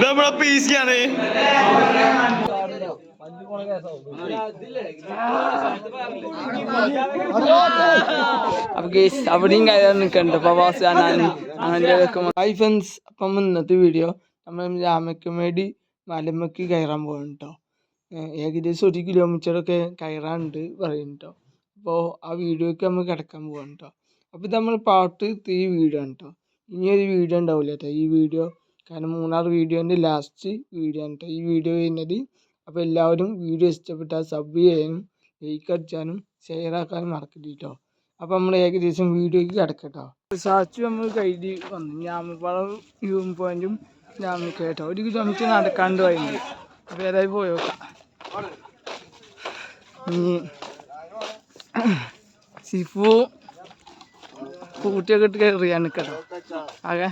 നമ്മളെ പീസിയാണ്. അപ്പൊ ഗേസ് അവിടെയും കയറാൻ നിൽക്കണ്ട പ്രവാസി അങ്ങനെ. ഹായ് ഫ്രണ്ട്സ്, അപ്പം ഇന്നത്തെ വീഡിയോ നമ്മൾ രാമക്കമേടി മലമ്മക്ക് കയറാൻ പോകണം കേട്ടോ. ഏകദേശം 1 കിലോമീറ്ററൊക്കെ കയറാനുണ്ട് പറയും കേട്ടോ. അപ്പോൾ ആ വീഡിയോക്ക് നമ്മൾ കിടക്കാൻ പോകണം കേട്ടോ. അപ്പോൾ ഇത് നമ്മൾ പാർട്ട് 3 വീഡിയോ ആണ് കേട്ടോ. ഇനിയൊരു വീഡിയോ ഉണ്ടാവില്ല കേട്ടോ ഈ വീഡിയോ, കാരണം 3 വീഡിയോൻ്റെ ലാസ്റ്റ് വീഡിയോ ആണ് കേട്ടോ ഈ വീഡിയോ ചെയ്യുന്നത്. അപ്പോൾ എല്ലാവരും വീഡിയോ ഇഷ്ടപ്പെട്ടാൽ സബ് ചെയ്യാനും ലൈക്ക് അടിച്ചാനും ഷെയർ ആക്കാനും മറക്കരുത് കേട്ടോ. അപ്പോൾ നമ്മൾ ഏകദേശം വീഡിയോയ്ക്ക് കിടക്കട്ടോ. റിസാർച്ച് നമ്മൾ കഴിഞ്ഞ് വന്നു. ഞാമപ്പാളം വ്യൂ പോയിന്റും ഞാമക്ക് കേട്ടോ 1 കിലോമീറ്റർ നടക്കാണ്ട് പോയിട്ടുണ്ട്. അപ്പോൾ ഏതായാലും പോയി നോക്കാം. ഇനി സിഫു കൂട്ടിയൊക്കെ ഇട്ട് കയറിയാണ് കേട്ടോ. ആകെ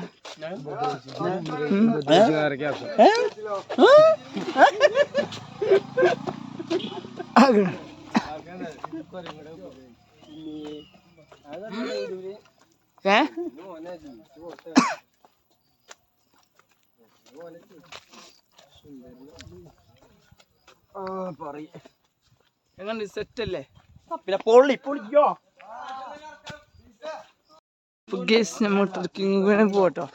എങ്ങനെ സെറ്റല്ലേ? പിന്നെ പൊളിയോ നമ്മൾ ട്രക്കിങ്ങിന് പോട്ടോ.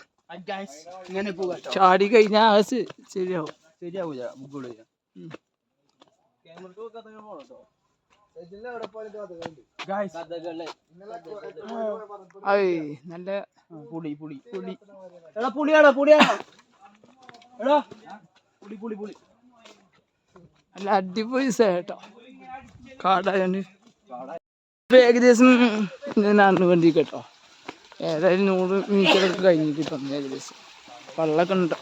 ചാടി കഴിഞ്ഞാൽ ശരിയാവൂല. നല്ല നല്ല അടിപൊളി കേട്ടോ. കാടായോണ്ട് ഏകദേശം നടന്നു വേണ്ടി കേട്ടോ. ഏതായാലും 100 മീറ്ററൊക്കെ കഴിഞ്ഞിട്ട് ഇപ്പം ഏകദേശം വെള്ളമൊക്കെ ഉണ്ടോ.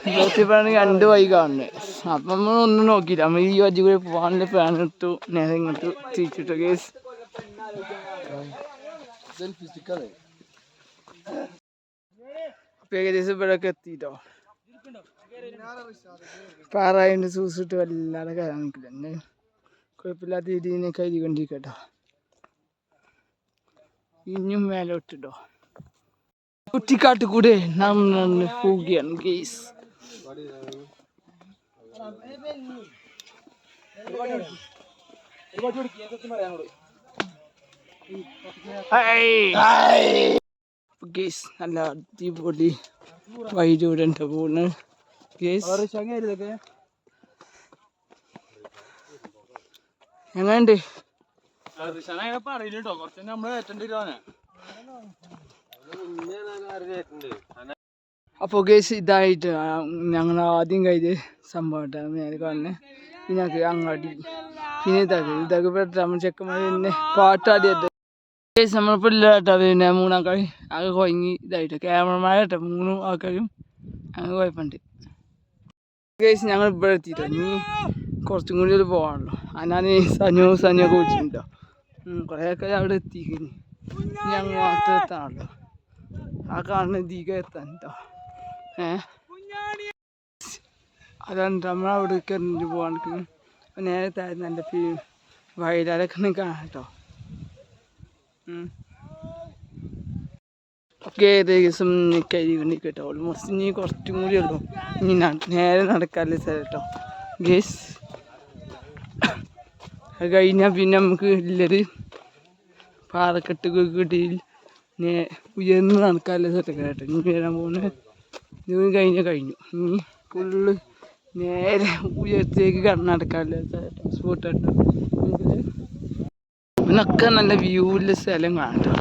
ണെങ്കിൽ 2 വഴി കാണുന്നത്. അപ്പം നമ്മളൊന്നും നോക്കിയില്ല, നമ്മൾ ഈ വഴി കൂടി പോകാനുള്ള പ്ലാൻ ഇട്ടു. നേരെ ഇങ്ങോട്ട് തിരിച്ചിട്ടു കേസ്. അപ്പം ഏകദേശം ഇവിടെയൊക്കെ എത്തിയിട്ടോ. പാറായതിൻ്റെ സൂസിട്ട് വല്ലാതെ കയറാൻ നിൽക്കില്ല. എന്നെ കുഴപ്പമില്ലാത്ത രീതിയിൽ കരുതിക്കൊണ്ടിരിക്കട്ടോ. ഇനിയും മേലോട്ടിട്ടോ കുറ്റിക്കാട്ട് കൂടെ നാം പോവുകയാണ് ഗെയ്സ്. ഗെയ്സ് നല്ല അടിപൊളി വൈദ്യൂടെ പോകുന്നത് ഗെയ്സ്. എങ്ങനെയുണ്ട്? അപ്പോൾ ഗേസ് ഇതായിട്ട് ഞങ്ങൾ ആദ്യം കഴിഞ്ഞ സംഭവം നേരെ കാണുന്നത്. പിന്നെ അങ്ങാടി പിന്നെ ഇതൊക്കെ പെട്ട നമ്മൾ ചെക്കന്മാർ പിന്നെ പാട്ടാടിയിട്ട് ഗേസ് നമ്മളിപ്പോൾ ഇല്ലാട്ടോ. പിന്നെ 3 ആൾക്കാർ ആകെ കുഴങ്ങി ഇതായിട്ട് ക്യാമറമാരാട്ടോ 3 ആൾക്കാരും അങ്ങനെ കുഴപ്പമുണ്ട് ഗേസ്. ഞങ്ങൾ ഇവിടെ എത്തിയിട്ടോ. ഇനി കുറച്ചും കൂടി പോകാണല്ലോ. ഞാൻ സനിയൊക്കെ വിളിച്ചിട്ടുണ്ടോ. കുറേയൊക്കെ അവിടെ എത്തിക്കഴിഞ്ഞ് ഞങ്ങൾ മാത്രം എത്താണല്ലോ. ആ കാണുന്ന ദീക എത്താൻ കേട്ടോ. അതാണ് നമ്മളവിടെ കയറിട്ട് പോകാൻ. നേരെ താഴെ നല്ല വയലാലൊക്കെ കാണാം കേട്ടോ. ഒക്കെ ഏകദേശം കരുതി കേട്ടോ. ഓൾമോസ്റ്റ് ഇനി കുറച്ചും കൂടി ഉള്ളൂ. ഇനി നേരെ നടക്കാനുള്ള സ്ഥലം കേട്ടോ ഗേസ്. അത് കഴിഞ്ഞാൽ പിന്നെ നമുക്ക് ഉള്ളത് പാറക്കെട്ട് കിട്ടിയിൽ ഉയർന്ന് നടക്കാനുള്ള സ്ഥലമൊക്കെ കേട്ടോ. ഇനി വരാൻ പോകുന്നത് ഇത് കഴിഞ്ഞു. ഇനി ഫുള്ള് നേരെ ഉയരത്തേക്ക് നടക്കാനുള്ള സ്പോട്ട് കേട്ടോ. ഇതിനൊക്കെ നല്ല വ്യൂവില്ല സ്ഥലം കാണാം കേട്ടോ.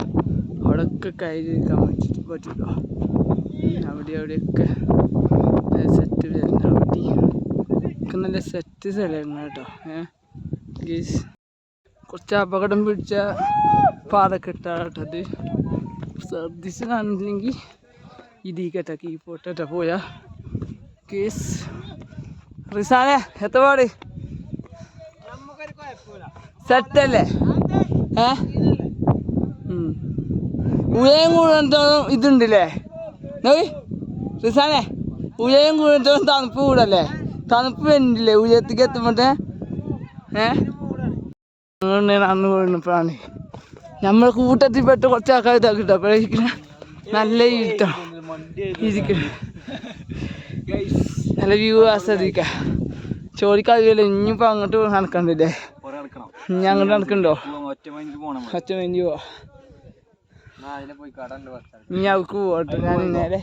അവിടെയൊക്കെ കയറി നിൽക്കാൻ പറ്റുമല്ലോ. അവിടെയൊക്കെ സെറ്റ് വരുന്നുണ്ട്. ഒക്കെ നല്ല സെറ്റ് സ്ഥലമാണ് കേട്ടോ. ഗീസ് കുറച്ച് അപകടം പിടിച്ച പാറക്കെട്ടാട്ടത്. ശ്രദ്ധിച്ച് കാണില്ലെങ്കിൽ ഇതീക്കട്ടെ കീപ്പോട്ടോ പോയാ കേസ്. റിസാനെ എത്തപാട് സെറ്റല്ലേ? ഉയരം കൂടുതലും ഇതുണ്ടല്ലേ റിസാനെ? ഉയരം കൂടുതലും തണുപ്പ് കൂടല്ലേ? തണുപ്പ് വരുന്നില്ലേ ഉയരത്തേക്ക് എത്തുമ്പോട്ടെ? അന്ന് വീണപ്പോഴാണ് നമ്മളെ കൂട്ടത്തിൽപ്പെട്ട് കുറച്ച് ആൾക്കാർ ഇതാക്കിട്ടോ അപ്പോഴേക്കും നല്ല ഇരുട്ടോ ഇരിക്കണം നല്ല വ്യൂ ആസ്വദിക്കാം ചോദിക്കാതില്ല ഇനിയിപ്പോൾ അങ്ങോട്ട് നടക്കണ്ടല്ലേ ഇനി അങ്ങോട്ട് നടക്കണ്ടോ ഒറ്റ മൈൻഡ് പോവാ ഇനി അവർക്ക് പോട്ടെ ഞാൻ നേരെ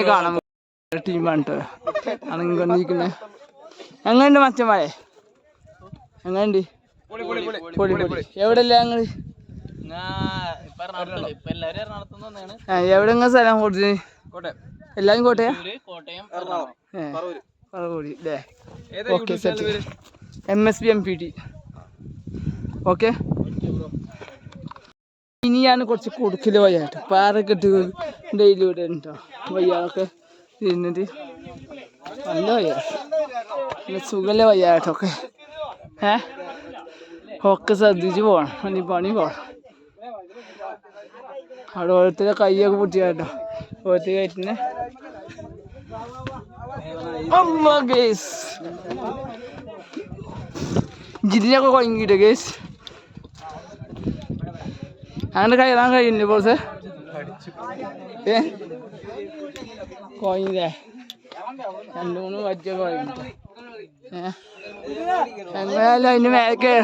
കാണാൻ ടീമാണ് കേട്ടോ അണങ്ങിക്കൊണ്ടിരിക്കുന്നത് എങ്ങനെയുണ്ട് മച്ചന്മാരെ എങ്ങനെയുണ്ട് പൊളി പൊളി എവിടെയല്ല ഞങ്ങള് എവിടെ സ്ഥലം കൊടുത്ത് എല്ലാരും കോട്ടയാ പറവൂര് അല്ലേ okay set MSB MPT okay ഇനിയാണ് കുറച്ച് കൊടുക്കല് വയ്യാട്ടോ പാറക്കെട്ട് ഡെയിലി ഇവിടെ ഉണ്ടോ വയ്യാതൊക്കെ ഇരുന്നിട്ട് നല്ല വയ്യ സുഖല്ലേ വയ്യാട്ടോ ഒക്കെ ഒക്കെ ശ്രദ്ധിച്ച് പോകണം പണി പോകണം അവിടെ ഓരോരുത്തരെ കൈയൊക്കെ പൊട്ടിയാട്ടോ ഓരോരുത്തർ കയറ്റുന്നെ ജിതിനൊക്കെ കൊഴങ്ങിട്ടോ ഗേസ് അങ്ങനെ കയറാൻ കഴിയില്ലേ ബോസ് കൊഴങ്ങില്ലേ 2-3 വജ്ജ കൊഴങ്ങിട്ടോ എങ്ങനെയാലും അതിന് മേലെ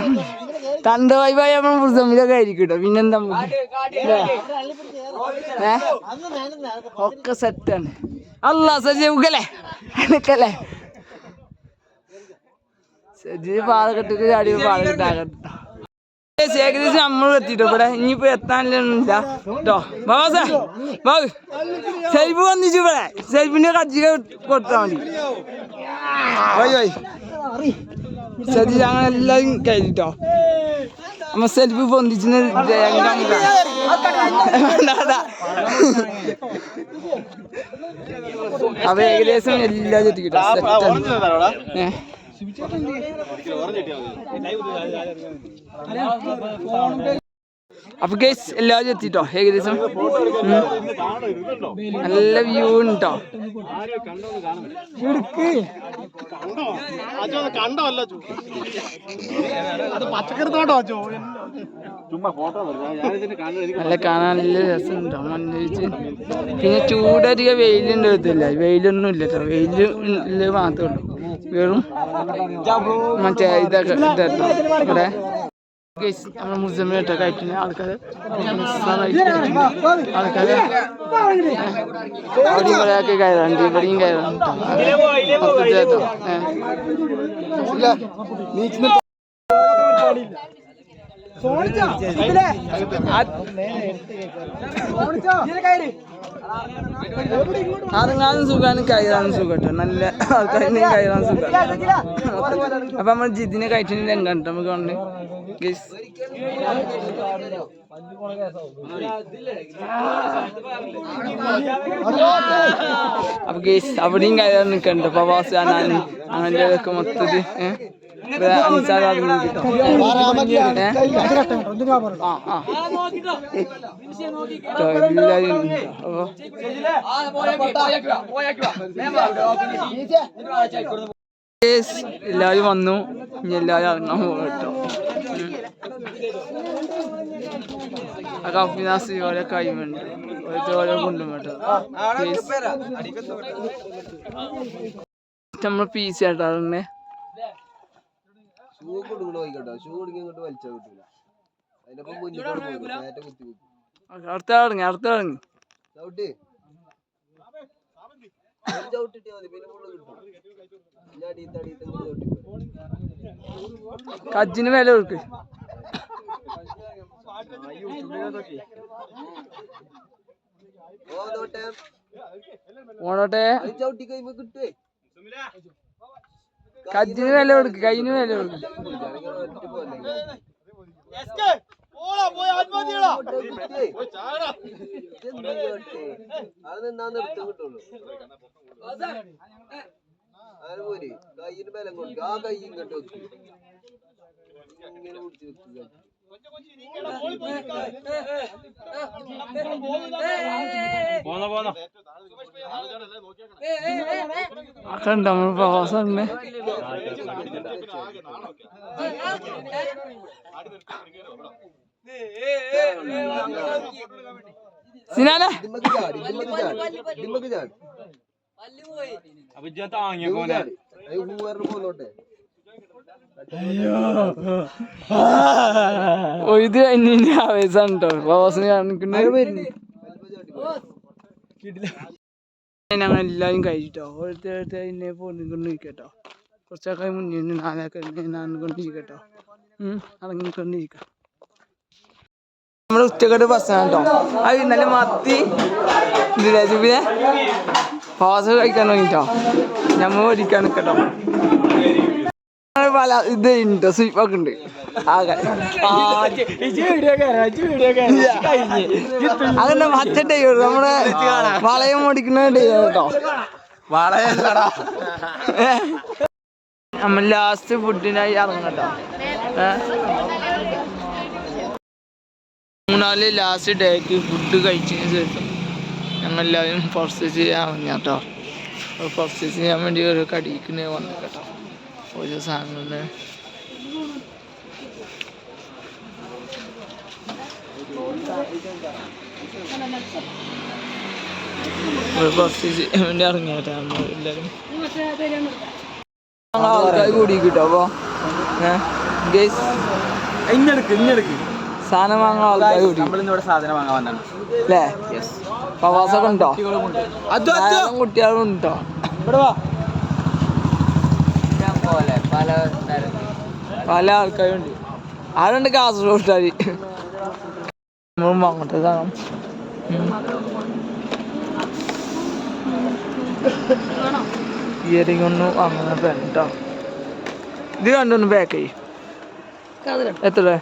തണ്ട വൈബായി നമ്മൾ പുസ്തകമിലൊക്കെ ആയിരിക്കും കേട്ടോ പിന്നെന്താ ഒക്കെ സെറ്റാണ് അല്ല സജീവല്ലേ എനിക്കല്ലേ സജീവ് പാലക്കെട്ടിട്ട് ചാടി പാലക്കെട്ടാകട്ടോ ഏകദേശം നമ്മൾ എത്തിട്ടോ ഇവിടെ ഇനിയിപ്പോ എത്താനില്ല കേട്ടോ ബാബാ ബാബു സെൽഫ് വന്നിച്ചു ഇവിടെ സെൽഫിന്റെ കജ്ജിക കൊടുത്താൽ മതി വൈ സജി ഞങ്ങൾ എല്ലാവരും കയറിട്ടോ നമ്മ സെൽഫി പൊന്തിച്ചിന് അപ്പൊ ഏകദേശം എല്ലാം എത്തിക്കിട്ടോ അപ്പൊ ഗൈസ് എല്ലാവരും എത്തിട്ടോ ഏകദേശം നല്ല വ്യൂ ഉണ്ടോ നല്ല കാണാൻ നല്ല രസമുണ്ടോ മഞ്ഞിച്ച് പിന്നെ ചൂടധികം വെയിലുണ്ട് ഇതില്ല വെയിലൊന്നും ഇല്ല കേട്ടോ വെയില് മാത്രമേ ഉള്ളൂ വെറും മറ്റേ ഇതൊക്കെ ഇതാട്ടോ ഇവിടെ നമ്മുടെ മുസ്ലിമിലിട്ടോ കഴിക്കുന്ന ആൾക്കാര് ആൾക്കാര് അവിടെയും കുറേയൊക്കെ കയറാറുണ്ട് ഇവിടെയും കയറാറുണ്ട് ഇറങ്ങാനും സുഖമാണ് കയറാനും സുഖം കേട്ടോ നല്ല ആൾക്കാരിനെ കയറാൻ സുഖം അപ്പൊ നമ്മൾ ജിതിനെ കഴിച്ചിട്ട് രംഗം നമുക്ക് കൊണ്ട് അപ്പൊ ഗേസ് അവിടെയും കയറാൻ നിൽക്കണ്ട പ്രവാസി അങ്ങനെ മൊത്തത്തിൽ എല്ലാവരും വന്നു ഇനി എല്ലാവരും ഇറങ്ങാൻ പോകും കേട്ടോ ആ കഫിനാസ് ഓരോ കൈമുണ്ട് ഓരോ കൊണ്ടും കേട്ടോ നമ്മൾ പീസ് ആട്ടോ അങ്ങനെ അടുത്ത ഇറങ്ങി കജ്ജിന് വില കൊടുക്ക് പോണോട്ടെ കജ്ജിന് വില കൊടുക്ക് കൈന് വില കൊടുക്ക് കണ്ട നമ്മൾ പ്രവാസമുണ്ട്. സിനാനെ ഇത് കഴിഞ്ഞ ആവേശാണ് കേട്ടോ പ്രവാസിന് കാണിക്കുന്നത്. ഞങ്ങൾ എല്ലാവരും കഴിച്ചിട്ടോ ഓരോരുത്തർ എന്നെ പോന്നിക്കൊണ്ടിരിക്കട്ടോ. കുറച്ചൊക്കെ മുന്നേ നാലൊക്കെ നടന്നുകൊണ്ടിരിക്കട്ടോ. ഇറങ്ങിക്കൊണ്ടിരിക്കാം. നമ്മുടെ ഉച്ചക്കട്ട് ബസ്സാണ് കേട്ടോ. അത് ഇന്നലെ മത്തി പിന്നെ പാസ് കഴിക്കാൻ തുടങ്ങിട്ടോ. ഞമ്മ ഓടിക്കാൻ നിൽക്കട്ടോ. പല ഇത് ഉണ്ടോ സ്വീപ്പൊക്കെ ഉണ്ട്. അങ്ങനെ മറ്റേ നമ്മുടെ വളയം ഓടിക്കുന്ന കേട്ടോ. നമ്മൾ ലാസ്റ്റ് ഫുഡിനായി ഇറങ്ങട്ടോ. മൂന്നാല് ലാസ്റ്റ് ഡേക്ക് ഫുഡ് കഴിച്ചതിന് ശേഷം ഞങ്ങളെല്ലാവരും പർച്ചേസ് ചെയ്യാൻ വന്നേട്ടോ. പർച്ചേസ് ചെയ്യാൻ വേണ്ടി ഒരു കടിക്ക് വന്നു കേട്ടോ. ഓരോ സാധനങ്ങള് പർച്ചേസ് ചെയ്യാൻ വേണ്ടി ഇറങ്ങിയാട്ടോ എല്ലാവരും. ആൾക്കാർ കൂടി കിട്ടോ. അപ്പൊ സാധനം വാങ്ങാൻ ആൾക്കാർ കൂടി സാധനം വാങ്ങാൻ വന്നാണ് അല്ലേ? പ്രവാസമൊക്കെ ഉണ്ടോ? കുട്ടികളും ഉണ്ടോ? പല ആൾക്കാരും ഉണ്ട്. ആരുണ്ട് കാസർഗോഡുകാർ. അങ്ങോട്ട് സാധനം ഇയറിംഗ് ഒന്നും അങ്ങനെ കേട്ടോ. ഇത് കണ്ടൊന്ന് പാക്ക് ചെയ്യും. എത്ര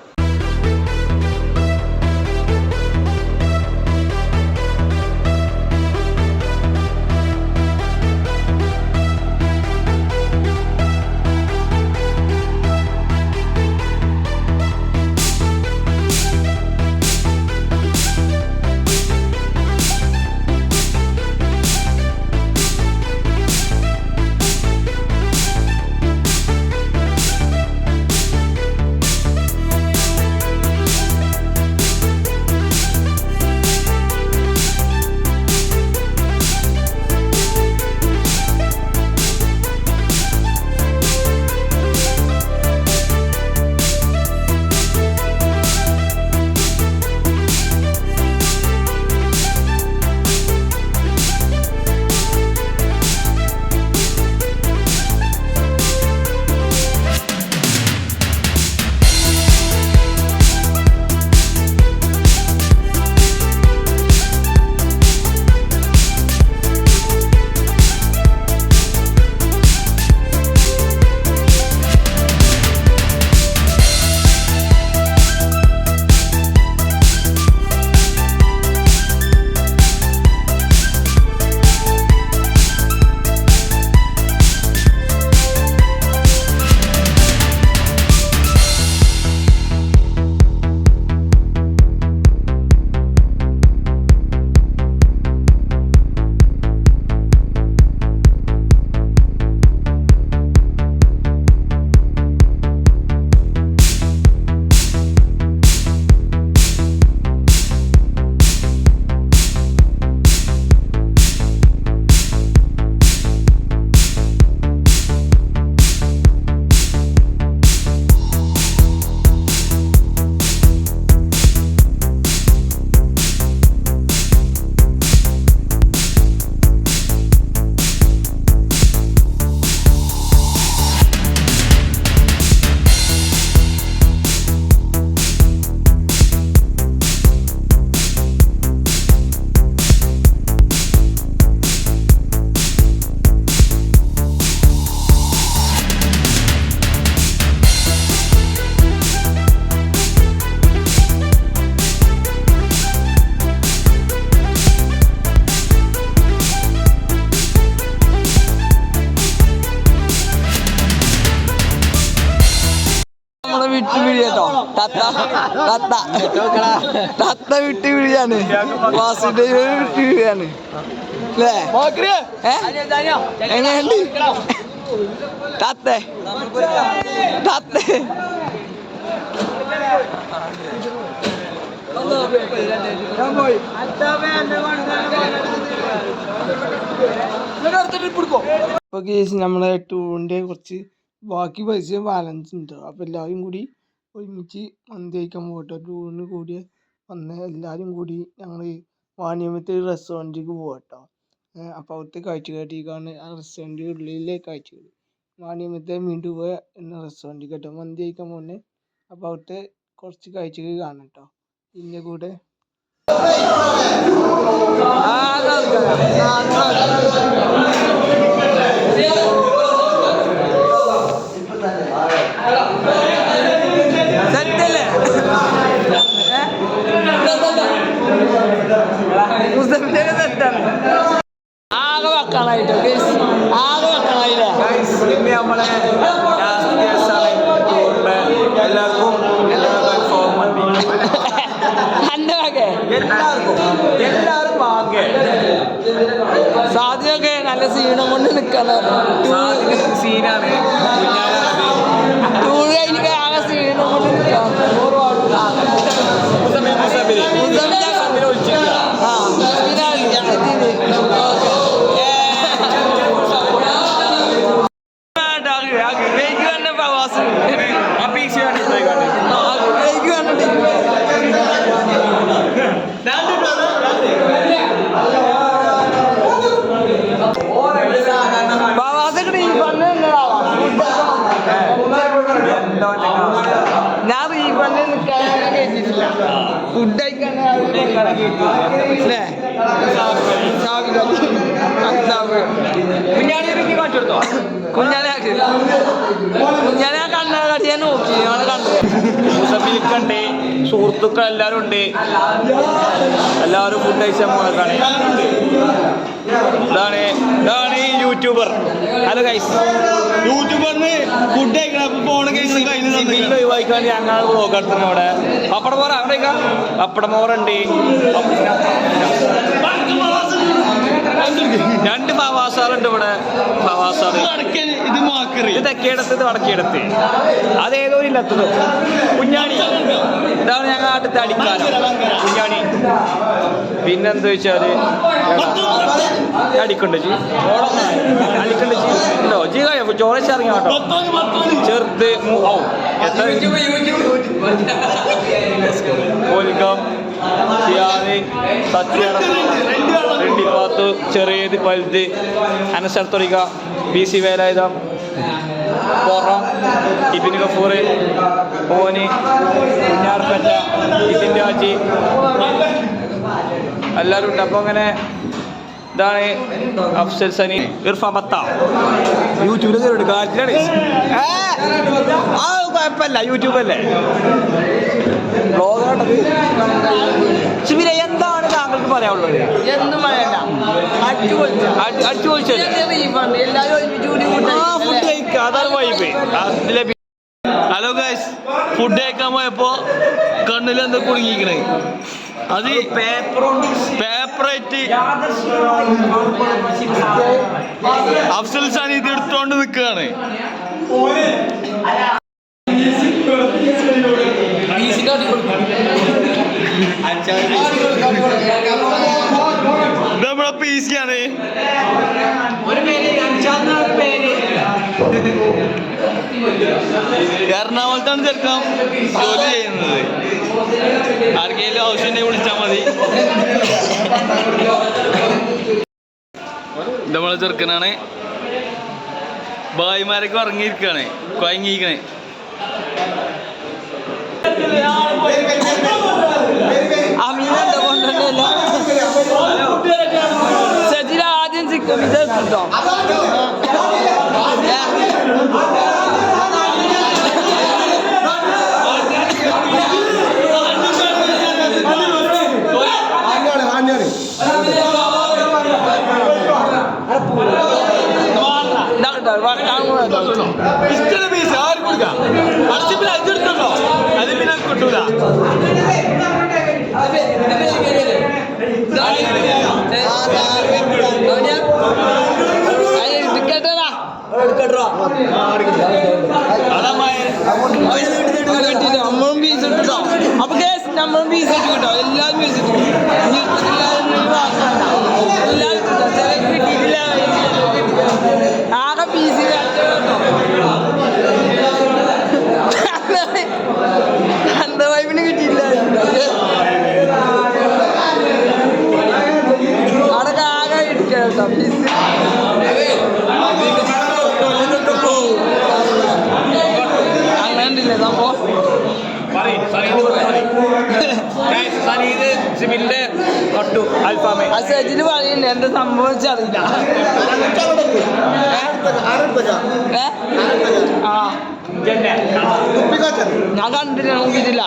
വിട്ട് പിടിയാട്ടോ തത്ത വിട്ട് പിടിയാണ് വാസുദേവ വിട്ട് പിടിയാണ് അല്ലേ എങ്ങനെയുണ്ട് തത്തേ ഇപ്പൊ കേസ് നമ്മളെ ടൂറിന്റെ കുറച്ച് ബാക്കി പൈസ ബാലൻസ് ഉണ്ട്. അപ്പൊ എല്ലാവരും കൂടി ഒരുമിച്ച് മന്തി കഴിക്കാൻ പോകട്ടോ. ടൂറിന് കൂടി വന്ന് എല്ലാവരും കൂടി ഞങ്ങൾ വാണിയമ്പലത്തെ റെസ്റ്റോറൻറ്റിലേക്ക് പോകട്ടോ. അപ്പോൾ അവിടുത്തെ കാഴ്ച കാട്ടിക്കാണ് ആ റെസ്റ്റോറൻറ്റ് ഉള്ളിലെ കാഴ്ചകൾ. വാണിയമ്പലത്തെ വീണ്ടും പോയ എന്ന റെസ്റ്റോറൻറ്റ് കേട്ടോ മന്തി കഴിക്കാൻ പോകുന്നത്. അപ്പോൾ അവിടുത്തെ കുറച്ച് കാഴ്ചകൾ കാണാം കേട്ടോ. ഇതിൻ്റെ കൂടെ ആകെ വെക്കാനായിട്ടോ ആകെ വെക്കാനായില്ലേ ഇന്ന് നമ്മളെ ലാസ്റ്റ് ദിവസമാണ് എല്ലാവർക്കും എല്ലാവരും ആകെ സാധ്യമൊക്കെ നല്ല സീനം കൊണ്ട് നിൽക്കണം. സീനാണ് ടൂർ കഴിഞ്ഞിട്ട് ആകെ സീനം കൊണ്ട് നിൽക്കാം. ഞാൻ റീഫണ്ട് കേട്ടിട്ടില്ല. ഫുഡ് കുഞ്ഞാനെ കണ്ണ കടിയാൻ നോക്കി കണ്ടേ സുഹൃത്തുക്കൾ എല്ലാവരും ഉണ്ട്. എല്ലാവരും ഫുഡ് കഴിച്ചാൽ പോകാനാണ്. ഇതാണ് ഈ യൂട്യൂബർ. ഹലോ ഗൈസ്, യൂട്യൂബറിന് ഫുഡ് കഴിക്കണം ഒഴിവാക്കാൻ ഞങ്ങൾ ബ്ലോഗ് എടുത്തത്. അവിടെ പപ്പടമോറ അവിടേക്കാ പപ്പടമോറുണ്ട്. 2 പവാസാറുണ്ട് ഇവിടെ. പവാസാറ് ഇത് തെക്കേടത്ത്, ഇത് വടക്കേടത്ത്. അതേതോ ഇല്ലാത്തത് കുഞ്ഞാണി. ഇതാണ് ഞങ്ങൾ നാട്ടിലത്തെ അടിക്കാരം കുഞ്ഞാണി. പിന്നെന്താ വെച്ചാല് അടിക്കണ്ട് അടിക്കണ്ട് ഉണ്ടോ ജി കഴിയോ ചോറച്ചിറങ്ങി കേട്ടോ. ചെറുത് കോലിക്കം ഷിയാദ് സത്യാടത്ത് 2 ചെറിയത് വലുത് അനസർത്തൊടിക BC വേലായുധം പുറം ഇബിന് ഗഫൂർ ഓന് കുഞ്ഞാർപ്പറ്റ ഇതിൻ രാജി എല്ലാവരും ഉണ്ട്. അപ്പോൾ അങ്ങനെ ഇതാണ് അഫ്സൽ സനി ഇർഫാൻ ബത്ത യൂട്യൂബിൽ കയറിയിട്ട് കാര്യത്തിലാണ്. കുഴപ്പമില്ല, യൂട്യൂബല്ലേ ബ്ലോഗാണത്. ശിബിര എന്താണ് താങ്കൾക്ക് പറയാനുള്ളത്? അടിച്ചു പൊളിച്ചത് ഫുഡ് കഴിക്കുക, അതാണ് വൈബ്. ഹലോ ഗൈസ്, ഫുഡ് കഴിക്കാൻ പോയപ്പോ കണ്ണിൽ എന്താ കുടുങ്ങിക്കണേ? അത് പേപ്പറായിട്ട് അഫ്സൽ സാനി ഇത് എടുത്തോണ്ട് നിൽക്കുകയാണ്. നമ്മളെ പീസിയാണ്. എറണാകുളത്താണ് ചെറുക്കാൻ ജോലി ചെയ്യുന്നത്. ആർക്കെങ്കിലും ആവശ്യം വിളിച്ചാൽ മതി. നമ്മളെ ചെറുക്കനാണ്. ഭായിമാരൊക്കെ ഇറങ്ങിയിരിക്കുകയാണ്, കൊയങ്ങിയിരിക്കണേ. സജില ആദ്യം ചിക്കൻ വിചാരിച്ചിട്ടോ. ഇഷ്ടം പീസ് ആരും കൊടുക്കാം. കിട്ടൂല നമ്മളും പീസ് ഇട്ടോ. അപ്പൊ നമ്മളും പീസ് ഇട്ട് കിട്ടോ. എല്ലാവരും പീസ് ഇട്ടു. ആകെ പീസ് അന്ത വൈഫിന് കിട്ടിയില്ല. അവിടെ ആകെ ഇടിക്കാം കേട്ടോ പീസ്. അങ്ങനെ ഉണ്ടല്ലേ സംഭവം. സജിന് പറയുന്നുണ്ട് എന്താ സംഭവിച്ചറിയില്ല. ആ ഞാൻ കണ്ടില്ല, നോക്കിയിട്ടില്ല.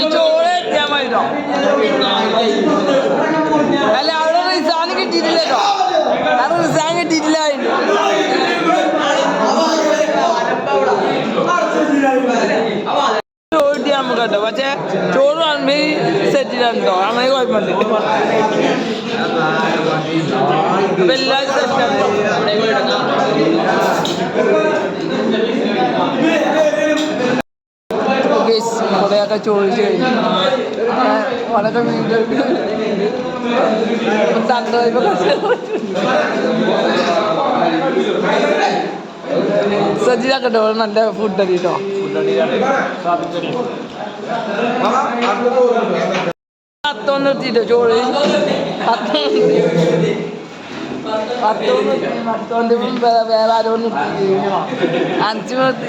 ഈ ചോറ് എത്തിയാൽ മതിട്ടോ. അല്ല അവിടെ റിസാൻ കിട്ടിയിട്ടില്ല കേട്ടോ. അത് റിസാൻ കിട്ടിയിട്ടില്ല. ചോറ് കിട്ടിയാൽ നമുക്ക് കേട്ടോ. പക്ഷെ ചോറ് കാണുമ്പോ സെറ്റിലാണ് കേട്ടോ. അങ്ങനെ കുഴപ്പമില്ല. ഇപ്പൊ എല്ലാവരും സെറ്റാണ്. കുറേയൊക്കെ ചോദിച്ചു കഴിഞ്ഞു. വളരെ വീണ്ടും സജ്ജിതാക്കട്ടോ. നല്ല ഫുഡ് അടി കേട്ടോ. പത്തൊന്ന് നിർത്തിട്ടോ ചോറ്. പത്തോണ്ട് വേറെ ആരോ നിർത്തി. 5 നിർത്തി.